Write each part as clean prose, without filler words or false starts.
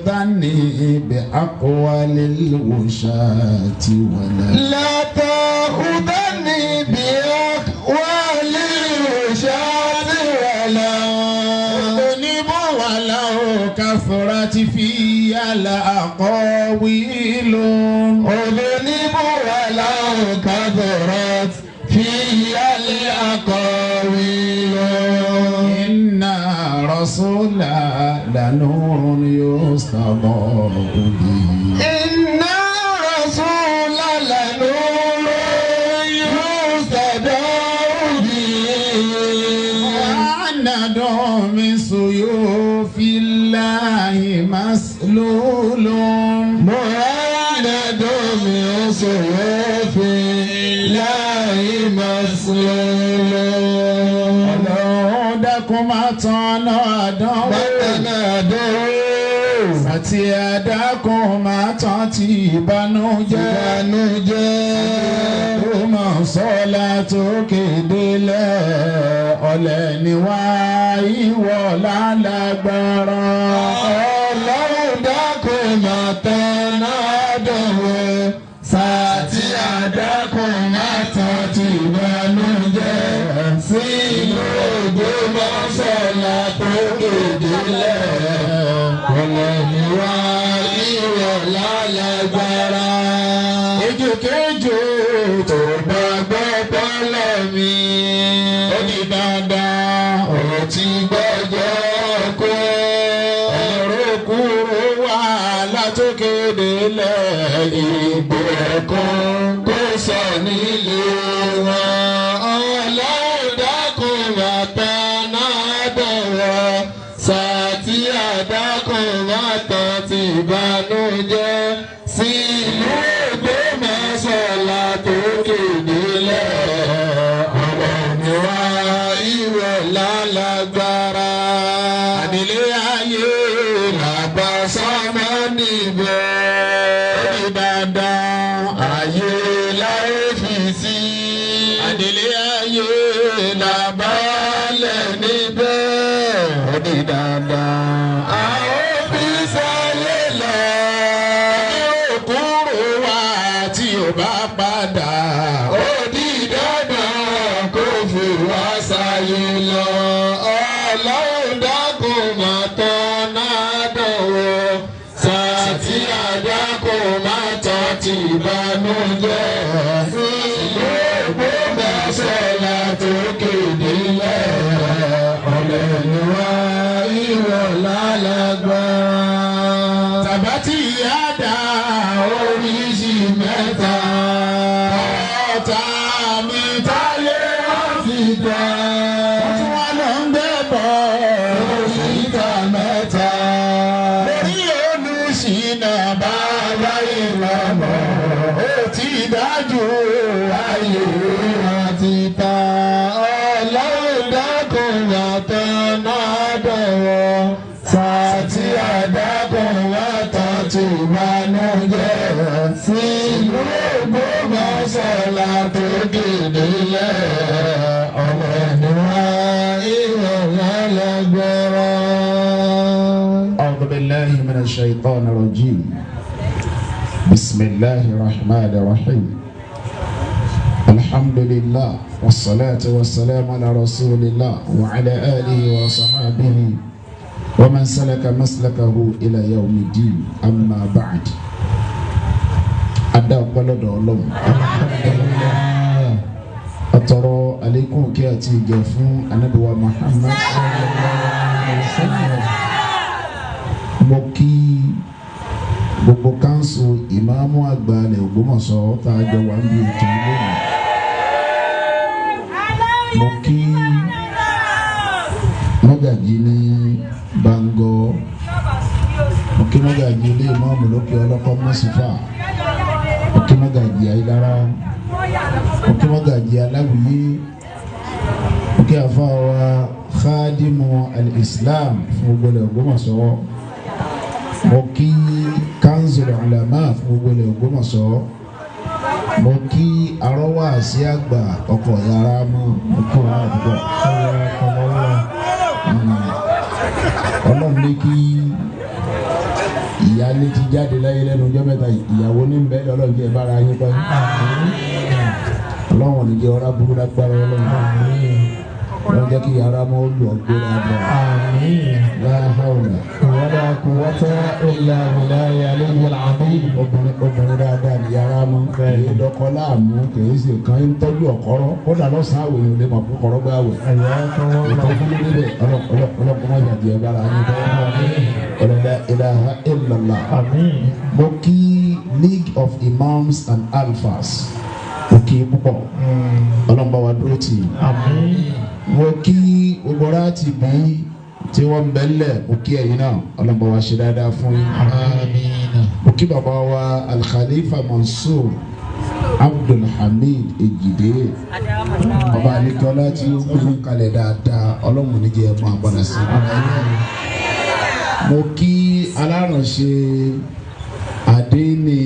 تأخذني بأقوال الوشاة ولا لا تأخذني بأقوال الوشاة ولا أذنب ولو كثرت في الأقاويل أذنب ولو كثرت في الأقاويل إن رسول لنور يستضاء به إن رسول لنور يستضاء به وعند من سيوف الله مسلول مهند من سيوف الله مسلول ọlọ́dẹ́kùn máa tanná àdánwò àti àdákùn máa tán ti ìbànújẹ́ tó mọ̀ sọ́lá tó kéde lẹ̀ ọ̀lẹ́ ni wá ìwọ lálágbára. ọlọ́dẹ́kùn máa tanná àdánwò sàtì àdákùn máa tán ti ìbànújẹ́ sí ìlú Ògbómọ̀ṣọ́ tó kéde lẹ̀ ọ̀lẹ́ ni wá ìwọ lálágbára. Ejòkejò tó bá gbọ́ bọ́lọ̀ mi ó di dandan ọ̀rọ̀ tí gbọ́jọ́ kó ọ̀rọ̀ kúrò wá látòkèdè lẹ̀ ìgbò ẹ̀kọ́ kó sọ nílé wọn. ọlọ́dàkùn àtàná bẹ̀rẹ̀ sàtì àdàkùn àtàn ti ìbànújẹ́ sí ìlú Ògbómọ̀ṣọ́ tó kéde lẹ̀ ọ̀rọ̀ ni wá ìwọ lálágbára. àdìlé ayé Bàbá sọ́mọ́ níbẹ̀ ó di dandan ayé láyé fi sí. àdìlé ayé Bàbá lẹ̀ níbẹ̀ ó di dandan. A ó fi sáyé lọ. kúrò wá tí ò bá padà Ó di dandan kó fi wá sáyé lọ. Ọlọ́run dákun máa tán náà dọ̀wọ́. Sàtì àdákun máa tán ti ìbànújẹ́. Ìlú Ògbómọ̀ṣọ́ tó kéde lẹ̀ ọ̀lẹ́ ni wá ìwọ lálágbára. tàbátì yáda Oríṣi mẹ́ta ọ̀tá mi táyé wọ́n fi dá. tí wọ́n lọ ń gbé bọ̀ Oríta mẹ́ta lórí olùsínà bàbá ìlànà ó ti dájú ayé wọn ti ta. Ọlọ́run dákun àtàná dọ̀wọ́. Sàtì àdákun àtàn ti ìbànújẹ́ sí ìlú Ògbómọ̀ṣọ́ tó kéde lẹ̀ ọ̀rẹ́ ni wá ìwọ lálágbára. أعوذ بالله من الشيطان الرجيم بسم الله الرحمن الرحيم الحمد لله والصلاة والسلام على رسول الله وعلى آله وصحابه ومن سلك مسلكه إلى يوم الدين أما بعد أدى بلد علوم أترى عليكم كياتي جفون النبي محمد mo kí gbogbo kánsù ìmáàmù àgbà ilẹ̀ Ògbómọ̀ṣọ́ tá a jọ wà níbi ètò lónìí. mo kí mọ́gàjì ní Bangor, mo kí mọ́gàjì ilé ìmáàmù lókè ọlọ́kọ́ mọ́sífà, mo kí mọ́gàjì Ayílára, mo kí mọ́gàjì Aláwìyé, mo kí àfáà Khadimu al-Islam fún gbogbo ilẹ̀ Ògbómọ̀ṣọ́. mo kí Kanzul Ulama fún gbogbo ilẹ̀ Ògbómọ̀ṣọ́. mo kí arọ́wà sí àgbà ọkọ̀ yàrá mọ́ mo kí wọn àdúgbò. Ọlọ́run ní kí ìyáálé ti jáde láyé lẹ́nu ọjọ́ mẹ́ta ìyàwó ní bẹ́ẹ̀ lọ́lọ́ jẹ́ bára yín pẹ́ ọlọ́run ní jẹ́ ọ̀rá burú lágbára ọlọ́run jẹ́ kí yàrá mọ́ ó lù ọgbẹ́ dáadáa láhàwùlà wala quwwata illa billahi aliyyil azim. obìnrin dáadáa ní yàrá mọ́ èyí dọ́kọ́ láàmú kìí ṣe kan ń tọ́jú ọ̀kọ́rọ́ kódà lọ́sàn-án àwẹ̀ yóò lè mọ̀ fún kọ́rọ́ gbá àwẹ̀ ìtọ́jú níbẹ̀ ọlọ́kọ́ má jàdí ẹ̀ bára yín bẹ́ẹ̀ la ilaha illallah. mo kí League of Imams and Alfas mo kí púpọ̀ ọlọ́mọba wa dúró tì í. mo kí gbogbo láti bí tí wọ́n ń bẹ́lẹ̀ mo kí ẹ̀yin náà ọlọ́mọba wa ṣe dáadáa fún yín. mo kí bàbá wa Al-Khalifa Mansur Abdulhamid Ejide ọba alekiola tí ó gbé kalẹ̀ dáadáa ọlọ́run níjẹ́ ẹ̀ máa padà sí i. mo kí alárànṣe àdéhìní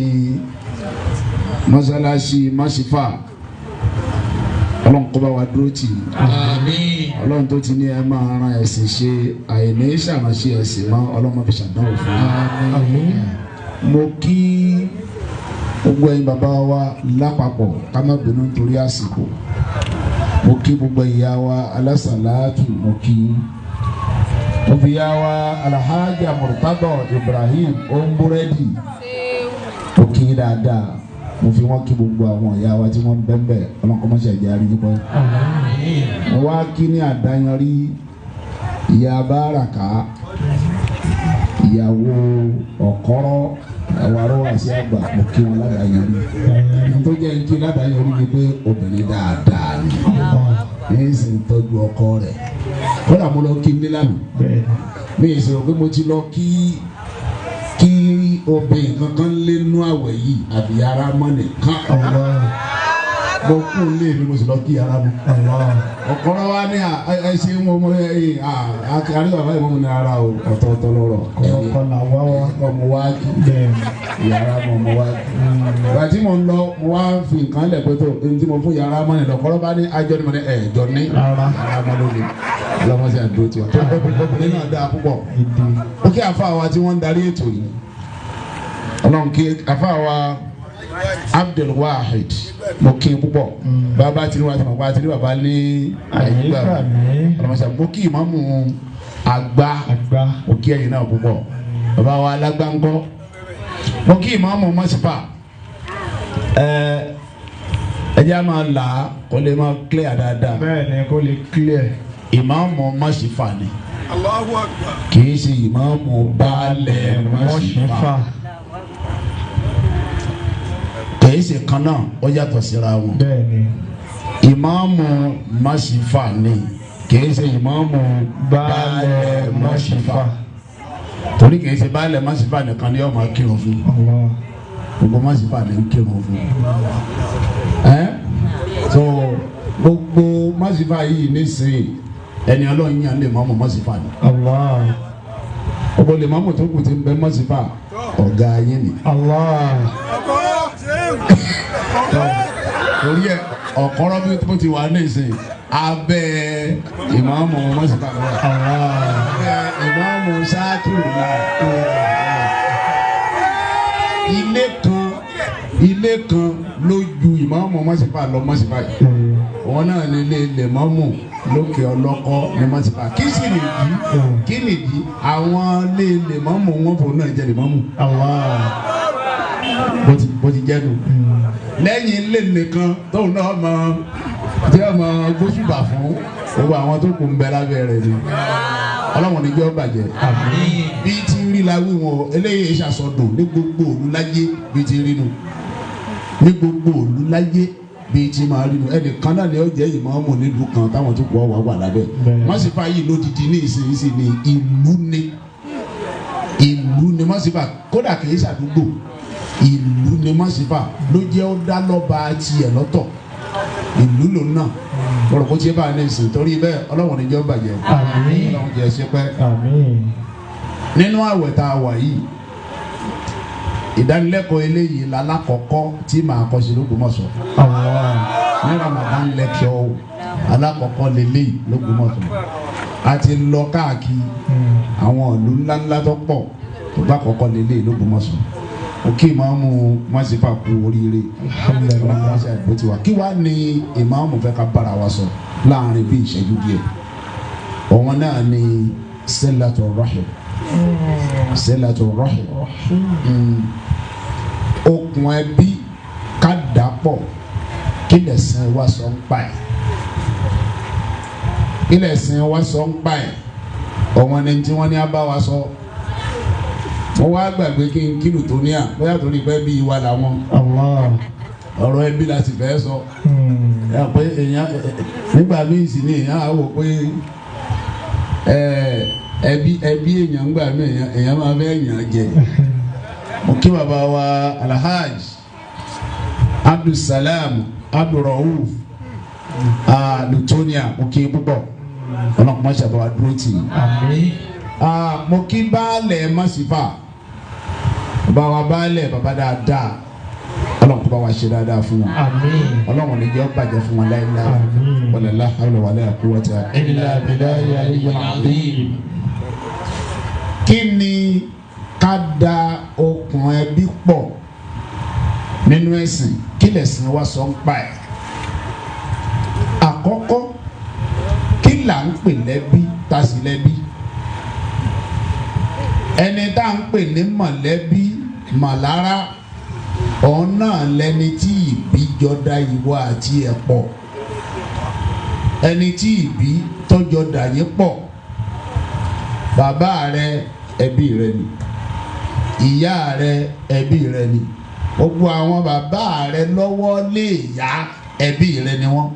mọ́sálásí Masifa ọlọ́run kó bá wa dúró tì í. ọlọ́run tó ti ní ẹ máa ran ẹ̀sìn ṣe àìní ṣàránṣe ẹ̀sìn mọ́ ọlọ́run fi ṣàdánwò fún mi. mo kí gbogbo ẹ̀yin bàbá wa lápapọ̀ ká má bínú nítorí àsìkò. mo kí gbogbo ìyá wa alásàlátù mo kí ìyá wa Alhaja Murtada Ibrahim Omburedi mo kí dáadáa mo fi wọn kí gbogbo àwọn ìyá wa tí wọn ń bẹ́ẹ̀ ọlọ́kọ́mọṣẹ́ ìjà rí nípa mo wá kí ní àdáyanrí ìyá Báràká ìyàwó Ọ̀kọ́rọ́ àwọn arọ́wà sí àgbà mo kí wọn ládàáyanrí tó jẹ́ ń kí ládàáyanrí ni pé obìnrin dáadáa ni ní sì ń tọ́jú ọkọ rẹ̀ kódà mo lọ kí nílànà mi ìṣòro pé mo ti lọ kí obìnrin kankan lé nú àwẹ̀ yìí àbí ara mọ́ nìkan mo kú lé mi mo sì lọ kí ara mu ọ̀kọ́rọ́ wa ní ẹ ṣe ń wọ́n àrí bàbá ìwọ́n ní ara o ọ̀tọ̀ọ̀tọ̀ lọ́rọ̀ ọmọ wa kí yàrá mọ́ ọmọ wa kí ìgbà tí mo ń lọ mo wá fi nǹkan lẹ̀ pé tó ẹni tí mo fún yàrá mọ́ ni lọ́kọ́rọ́ bá ní ajọ́ ni mo ní ẹ̀ẹ́jọ́ ní ara mọ́ lónìí ọlọ́mọdé àdúró tiwa tó obìnrin náà dáa púpọ̀ ó kí àfa wa tí wọ́n ń darí ètò yìí ọlọ́run kí àfa wa Abdul Wahid mo kí púpọ̀ bàbá tí wọ́n ti mọ̀ pa tí bàbá ní àyíká ọlọ́mọdé mo kí ìmáàmù àgbà mo kí ẹ̀yin náà púpọ̀ bàbá wa alágbáńkọ́ mo kí ìmáàmù Masifa ẹ jẹ́ máa là á kó lè máa clear dáadáa bẹ́ẹ̀ ni kó lè clear. ìmáàmù Masifa ni kì í ṣe ìmáàmù baálẹ̀ Masifa kìí ṣe kan náà ó yàtọ̀ síra wọn. bẹ́ẹ̀ni. ìmáàmù Masifa ni kìí ṣe ìmáàmù baálẹ̀ Masifa torí kìí ṣe baálẹ̀ Masifa nìkan ni ó máa kírun fún gbogbo Masifa ni ń kírun fún so gbogbo Masifa yìí nísìnyí ẹni ọlọ́run yàn lè mọ́mọ́ Masifa ni gbogbo lè mọ́mọ́ tó kù ti ń bẹ Masifa ọ̀gá yín ni. torí ẹ Ọ̀kọ́rọ́ bí tó ti wà ní ìsìn abẹ́ ìmáàmù Masifa ìmáàmù Ṣákìrù ilé kan ló ju ìmáàmù Masifa lọ Masifa yìí wọn náà nílé ilé mọ́mù lókè ọlọ́kọ́ ní Masifa kí sì nìdí àwọn ilé mọ́mù wọn fòun náà jẹ́ lè mọ́mù bó ti jẹ́ nu lẹ́yìn ilé nìkan tóun náà mọ jẹ́ ọmọ gbósùbà fún gbogbo àwọn tó kù ń bẹ lábẹ́ rẹ̀ ni ọlọ́run ní jẹ́ ó bàjẹ́ bí ti rí la wí wọn eléyìí ṣàsọdùn ní gbogbo òlu láyé bí ti rí nu ní gbogbo òlu láyé bí ti máa rí nu ẹnìkan náà ni ó jẹ́ ìmáàmù nílùú kan táwọn tó kù wà lábẹ́ Masifa yìí lódìdí ní ìsinyìí ní ìlú ni Masifa kódà kì í ṣàdúgbò ìlú ni Masifa ló jẹ́ ó dá lọ́ba tiẹ̀ lọ́tọ̀ ìlú ló náà bọ̀rọ̀ kó tiẹ̀ bá a ní ìsìn torí bẹ́ẹ̀ ọlọ́run ní jẹ́ ó bàjẹ́ ọlọ́run jẹ́ ṣe pẹ́ nínú àwẹ̀ tá a wà yìí ìdánilẹ́kọ̀ọ́ eléyìí lálákọ̀ọ́kọ́ tí màá kọ́ sí l'Ógbómọ̀ṣọ́ ní Ramadan lecture alákọ̀ọ́kọ́ lélẹ́yìí l'Ógbómọ̀ṣọ́ a ti lọ káàkiri àwọn ìlú ńláńlá tó pọ̀ bá kọ́kọ́ lélẹ̀ l'Ógbómọ̀ṣọ́ òkè ìmáàmù mọ́sífà kú oríire kí wàá ní ìmáàmù fẹ́ ká bára wa sọ láàrin bí ìṣẹ́jú díẹ̀ ọ̀wọ́n náà ní sẹ́lẹ̀tọ̀ rahim okùn ẹbí ká dàpọ̀ kí lẹ̀sìn wa sọ ń pa ẹ̀ ọ̀wọ́n ní tí wọ́n ní á bá wa sọ wọ́n wá gbàgbé kí n kílù tó ní à bóyá torí pé bí ìwà làwọn ọ̀rọ̀ ẹbí la sì fẹ́ sọ pé èèyàn nígbà míì sì ni èèyàn á wò pé ẹbí èèyàn ń gbà mí èèyàn máa fẹ́ èèyàn jẹ mo kí bàbá wa Alhaj Abdulsalam Abdulrauf Lutonia mo kí púpọ̀ ọlọ́pàá máa ṣàbẹ̀wò dúró tì í mo kí baálẹ̀ Masifa bàbá wa baálẹ̀ bàbá dáadáa ọlọ́run kó bá wa ṣe dáadáa fún wọn ọlọ́run ní jẹ́ bàjẹ́ fún wọn láíláí wala la hawla wala quwwata illa billahi aliyyil azim. kí ni ká da okùn ẹbí pọ̀ nínú ẹ̀sìn kí lẹ̀sìn wa sọ ń pa ẹ̀. àkọ́kọ́ kí là ń pè lẹ́bí tá sì lẹ́bí ẹni tá à ń pè ní mọ̀lẹ́bí màlára òun náà lẹni tí ìbí jọdá ìwọ àti ẹ̀ pọ̀ ẹni tí ìbí tọ́jọ́ dà yín pọ̀ bàbá rẹ ẹbí rẹ ni ìyá rẹ ẹbí rẹ ni gbogbo àwọn bàbá rẹ lọ́wọ́ lé ìyá ẹbí rẹ ni wọ́n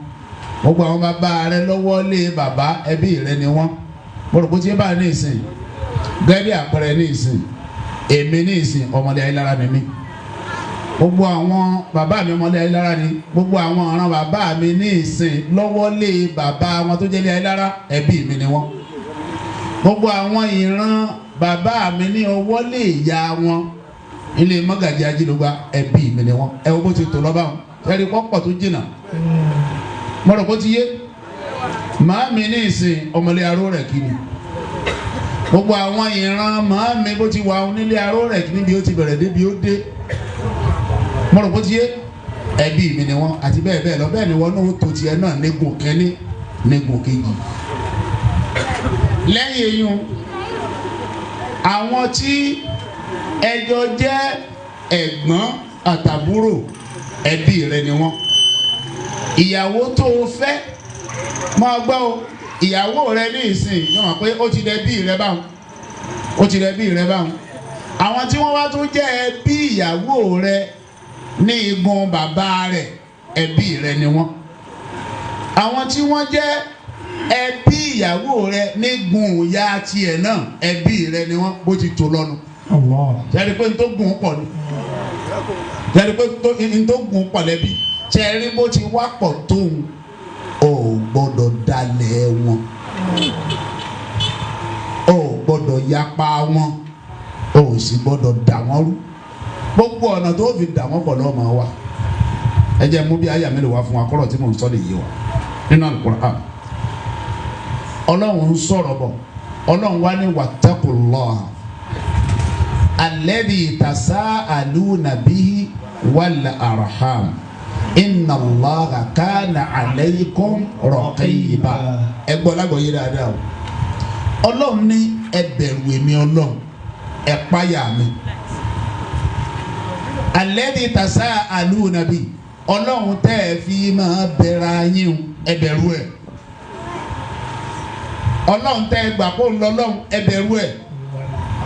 gbogbo àwọn bàbá rẹ lọ́wọ́ lé bàbá ẹbí rẹ ni wọ́n mo rò pé tí ẹ bá ní ìsìn gẹ́gẹ́ bí àpẹẹrẹ ní ìsìn èmi ní ìsìn ọmọdé Ayélára ni mí gbogbo àwọn bàbá mi ọmọdé Ayélára ni gbogbo àwọn ọ̀ràn bàbá mi ní ìsìn lọ́wọ́ lé bàbá wọn tó jẹ́lé Ayélára ẹbí mi ni wọ́n gbogbo àwọn ìran bàbá mi ní ọwọ́ lé ìyá wọn ilé mọ́gàjì Ajílógbá ẹbí mi ni wọ́n ẹ wo bó ti tò lọ́ba wọn ẹ̀rí pọ́pọ̀ tó jìnnà mo rò bó ti yé màámi ní ìsìn ọmọdé aró rẹ̀ kiri gbogbo àwọn ìran màámi bó ti wà nílé aró rẹ̀ kiri bí ó ti bẹ̀rẹ̀ débi ó dé mo rò bó ti yé ẹbí mi ni wọ́n àti bẹ́ẹ̀ bẹ́ẹ̀ lọ bẹ́ẹ̀ ni wọ́n náà tó tiẹ̀ náà nígun kẹ́ni nígun kejì lẹ́yìn eyín àwọn tí ẹjọ́ jẹ́ ẹ̀gbọ́n àtàbúrò ẹbí rẹ ni wọ́n ìyàwó tó o fẹ́ máa gbọ́ o ìyàwó rẹ ní ìsìn yóò hàn pé ó ti dẹ bí rẹ báwọn àwọn tí wọ́n wá tún jẹ́ ẹbí ìyàwó rẹ ní igun bàbá rẹ ẹbí rẹ ni wọ́n àwọn tí wọ́n jẹ́ ẹbí ìyàwó rẹ ní gun ìyá tiẹ̀ náà ẹbí rẹ ni wọ́n bó ti tó lọ́nu jẹ́rìí pé n tó gùn pọ̀ ni jẹ́rìí pé n tó gùn pọ̀ lẹ́bí jẹ́rìí bó ti wá pọ̀ tóun ò gbọ́dọ̀ dalẹ̀ wọn ò gbọ́dọ̀ yapa wọn ò sì gbọ́dọ̀ dà wọ́n rú gbogbo ọ̀nà tó fi dà wọ́n pọ̀ lọ́ọ́ máa wà ẹ jẹ́ mú bí àyà mélòó wá fún wa kọ́rọ̀ tí mò ń sọ lè yé wa nínú Al-Qur'an ọlọ́run ń sọ̀rọ̀ bọ̀ ọlọ́run wá ní wattaqullaha alladhi tasa'aluna bihi wal arham inna Allaha kana alaykum raqiba ẹ gbọ́ lágbọ̀ yé dáadáa o ọlọ́run ní ẹ bẹ̀rù èmi ọlọ́run ẹ páyà mi alladhi tasa'aluna bihi ọlọ́run tẹ́ ẹ fi máa bẹ̀rẹ̀ ayé ẹ bẹ̀rù ẹ̀ ọlọ́run tẹ́ ẹ gbà kó ń lọ ọlọ́run ẹ bẹ̀rù ẹ̀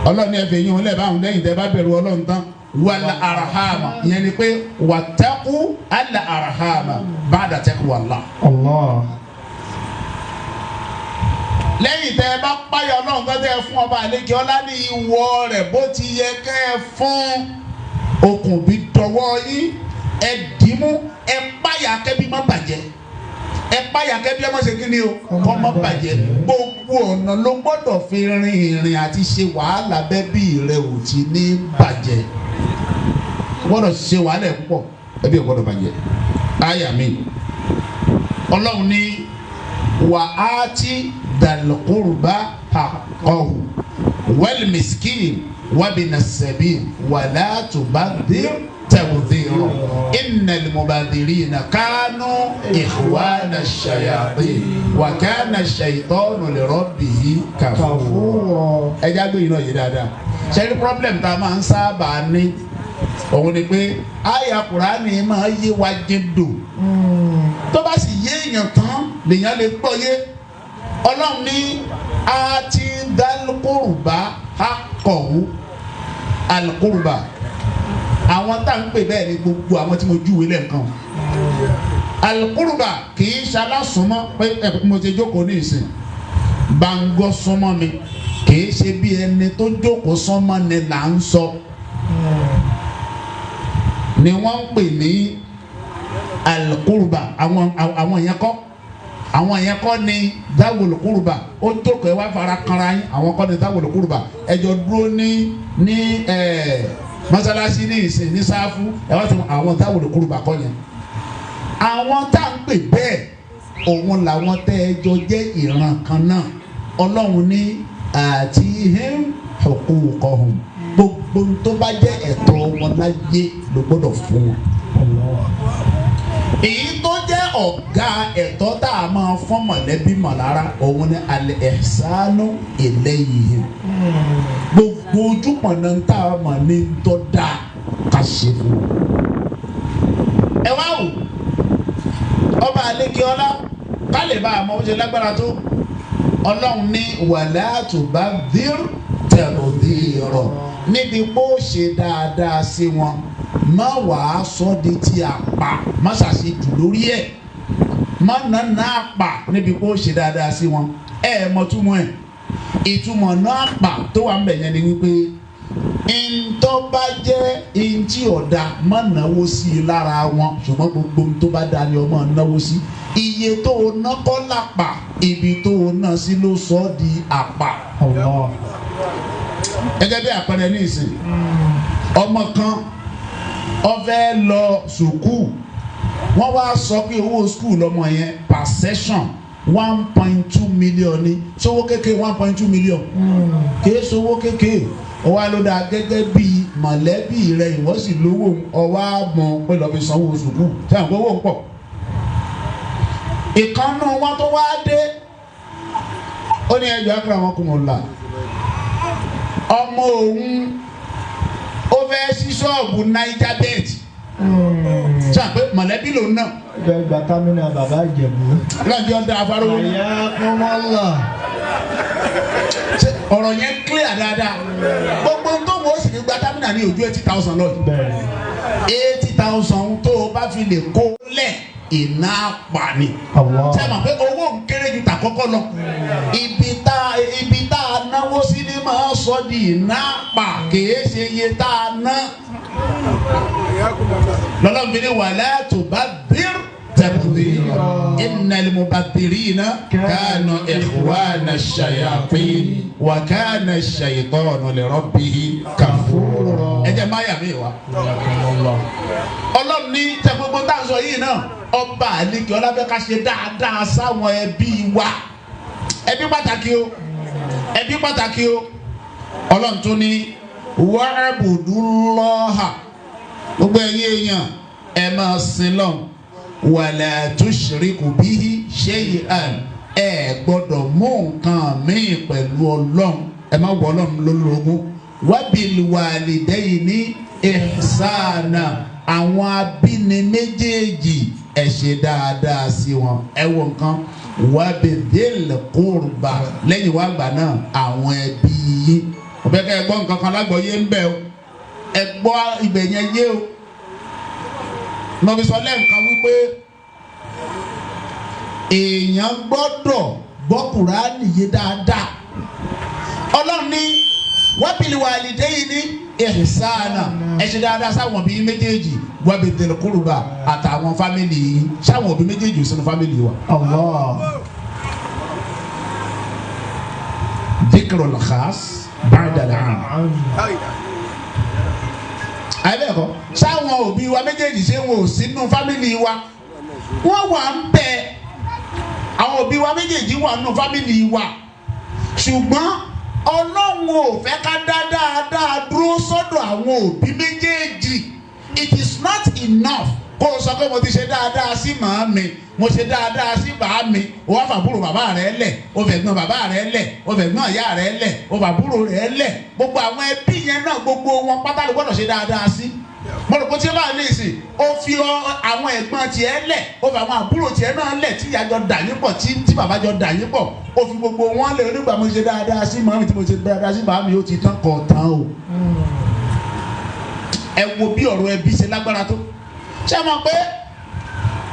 ọlọ́run ẹ fẹ́ yín wọn lẹ́ẹ̀báwọn lẹ́yìn tẹ́ bá bẹ̀rù ọlọ́run tán wàlà arahama ìyẹn ni pé wàtẹ́kù àlà arahama ba'da taqwallah. lẹ́yìn tẹ́ ẹ bá páyà ọlọ́run tó tẹ́ ẹ fún ọba àlejò ọlá ní ìwọ rẹ̀ bó ti yẹ kẹ́ ẹ fún okùn bí dọwọ́ yín ẹ dìímú ẹ páyà kẹ́bí má bàjẹ́ ẹ páyà kẹ́bí ẹ má ṣe kíni o kọ́ má bàjẹ́ gbogbo ọ̀nà ló gbọ́dọ̀ fi rin ìrìn àti ṣe wàhálà bẹ́bí rẹ ò ti ní bàjẹ́ gbọ́dọ̀ ṣe wàhálà ẹ̀ púpọ̀ ẹbí ò gbọ́dọ̀ bàjẹ́ àyà mi ọlọ́run ní wà á ti dal qurba haqqahu wal miskin وابن السبيل ولا تبذر تبذيرا إن المبذرين كانوا إخوان الشياطين وكان الشيطان لربه كفورا. ẹ jágbe yìí náà yìí dáadáa ṣe ní problem tá a máa ń sábà ní òun ni pé àyà Kùránì máa yé wa jẹ́dò tó bá sì yé èèyàn tán lèèyàn lè gbọ́ yé. Ọlọ́run ní àti dálkùrùbá akọ̀wú alkùrùbá àwọn tá à ń pè bẹ́ẹ̀ ni gbogbo àwọn tí mo júwe lẹ́ẹ̀kan. Alkùrùbá kì í ṣalásùnmọ́ pé mo ti jókòó ní ìsìn gbàngbọ́ súnmọ́ mi kì í ṣe bí ẹni tó jókòó súnmọ́ ni là ń sọ ni wọ́n ń pè ní alkùrùbá àwọn yẹn kọ́. Àwọn yẹn kọ́ ni dáwòlù kúrúbà ó jókòó ẹ wá fara kanra yín àwọn kọ́ ni dáwòlù kúrúbà ẹjọ́ dúró ní mọ́sálásí ní ìsìn ní sáfù ẹ wá sọ àwọn dáwòlù kúrúbà kọ́ yẹn. Àwọn tá à ń pè bẹ́ẹ̀ òun làwọn tẹ́ ẹjọ́ jẹ́ ìran kan náà. Ọlọ́run ní àtihim huquqahum gbogbo tó bá jẹ́ ẹ̀tọ́ wọn láyé ló gbọ́dọ̀ fún wọn. Èyí tó jẹ́ ọ̀gá ẹ̀tọ́ tá a máa fún mọ̀lẹ́bí mọ̀lára òun ni al-ihsanu ilayhim. Gbogbo ojúpọ̀nà tá a mọ̀ ní tó dáa ká ṣe fún un. Ẹ wá wò ọba Àlékiọlá ká lè bá a mọ bó ṣe lágbára tó. Ọlọ́run ní wala tubadhir tabdhira níbi bó ṣe dáadáa sí wọn má wàá sọ di tí a pa má ṣàṣejù lórí ẹ̀ má nàná àpà níbi kó ṣe dáadáa sí wọn. Ẹ mọ̀ túmọ̀ ẹ̀ ìtumọ̀ náà àpà tó wà ń bẹ̀ yẹn ni wípé ntọ́ bá jẹ́ ntí ọ̀dà má náwó sí i lára wọn ṣùgbọ́n gbogbo tó bá dá ni ọmọ náwó sí. Iye tó o ná kọ́ lápà ibi tó o ná sí ló sọ ọ́ di àpà. Gẹ́gẹ́ bí àpẹẹrẹ ní ìsìn ọmọ kan ó fẹ́ lọ sùkúù wọ́n wá sọ pé owó sùkúù lọ́mọ yẹn per session 1.2 million ni sówó kékeré 1.2 million kìí sówó kékeré ó wá ló dáa gẹ́gẹ́ bí mọ̀lẹ́bí rẹ̀ ìwọ sì lówó ọwọ́ àmọ́ pé lọ́ọ́ fi sanwó sùkúù sẹ́yìn pé owó ń pọ̀. Ìkànnù wọn tó wá dé ó ní ẹjọ́ akérè àwọn kò mọ̀ la ọmọ òun ó fẹ́ sí ṣọ́ọ̀bù Niger Delta sọ pé mọ̀lẹ́bí lòun náà. Bẹ́ẹ̀ gba támínà bàbá Ìjẹ̀bú. Lọ́jọ́ da afárówó. Àyà kọ́mọ́lá. Ọ̀rọ̀ yẹn clear dáadáa. Gbogbo tó wọ́n sì ní gba támínà ní ojú 80,000 lọ. 80,000 tó o bá fi lè kó lẹ̀ iná pa ni. Ṣé ma pé owó ń kéré ju tàkọ́kọ́ lọ? Ibi tá a náwó sí ni máa sọ di iná pa kìí ṣe iye tá a ná. Lọ́lọ́mọbìnrin ni wala tubadhir tabdhira innal mubadhirina kanu ikhwana ash-shayatin wa kana ash-shaytanu li rabbihi kafura. Ẹ jẹ́ máa yà mí wá. Ọlọ́run ní tẹ gbogbo tá a sọ yìí náà ọba Àlékiọlá fẹ́ ká ṣe dáadáa sáwọn ẹbí wa. Ẹbí pàtàkì o ẹbí pàtàkì o. Ọlọ́run tún ní wa'budullaha gbogbo ẹ̀yin èèyàn ẹ máa sin lọ́n wala tushriku bihi shay'an ẹ gbọ́dọ̀ mú nǹkan míì pẹ̀lú Ọlọ́run ẹ má wọ Ọlọ́run lólórogún wabil walidayni ihsana àwọn abíni méjèèjì ẹ ṣe dáadáa sí wọn ẹ wọ nǹkan wabidhil qurba lẹ́yìn wá gbà náà àwọn ẹbí yín ọ̀bẹ kẹ́ ẹ gbọ́ nǹkan kan lágbọ̀ọ́yé ń bẹ o ẹ gbọ́ ibẹ̀ yẹn yé o nọ̀bí sọ lẹ́ǹkan wípé èèyàn gbọ́dọ̀ gbọ́ Kùránì yé dáadáa. Ọlọ́run ní wabil walidayni ihsana ẹ ṣe dáadáa sáwọn òbí méjèèjì wabidhil qurba àtàwọn fámìlì yìí sáwọn òbí méjèèjì sínú fámìlì wa. dhikrul khas ba'da al-'am. Àbẹ̀kọ́ sáwọn òbí wa méjèèjì ṣé wọn ò sínú fámìlì wa wọ́n wà ń bẹ àwọn òbí wa méjèèjì wà nínú fámìlì wa ṣùgbọ́n Ọlọ́run ò fẹ́ ká dáadáa dúró sọ́dọ̀ àwọn òbí méjèèjì. It is not enough kó o sọ pé mo ti ṣe dáadáa sí màámi, mo ṣe dáadáa sí bàámi, o wá fàbúrò bàbá rẹ lẹ̀, o fẹ̀gbọ́n bàbá rẹ lẹ̀, o fẹ̀gbọ́n ìyá rẹ lẹ̀, o fàbúrò rẹ lẹ̀. Gbogbo àwọn ẹbí yẹn náà gbogbo wọn pátá ló gbọ́dọ̀ ṣe dáadáa sí. Mo rò pé tí ó bá ní ìsìn ó fi àwọn ẹ̀gbọ́n tiẹ̀ lẹ̀, ó fi àwọn àbúrò tiẹ̀ náà lẹ̀ tí ìyá jọ dà yín pọ̀ tí bàbá jọ dà yín pọ̀, ó fi gbogbo wọn lẹ̀ onígbà mo ṣe dáadáa sí màámi tí mo ṣe dáadáa sí bàámi ó ti tán kọ̀ tán o. Ẹ wo bí ọ̀rọ̀ ẹbí ṣe lágbára tó. Ṣé mọ̀ pé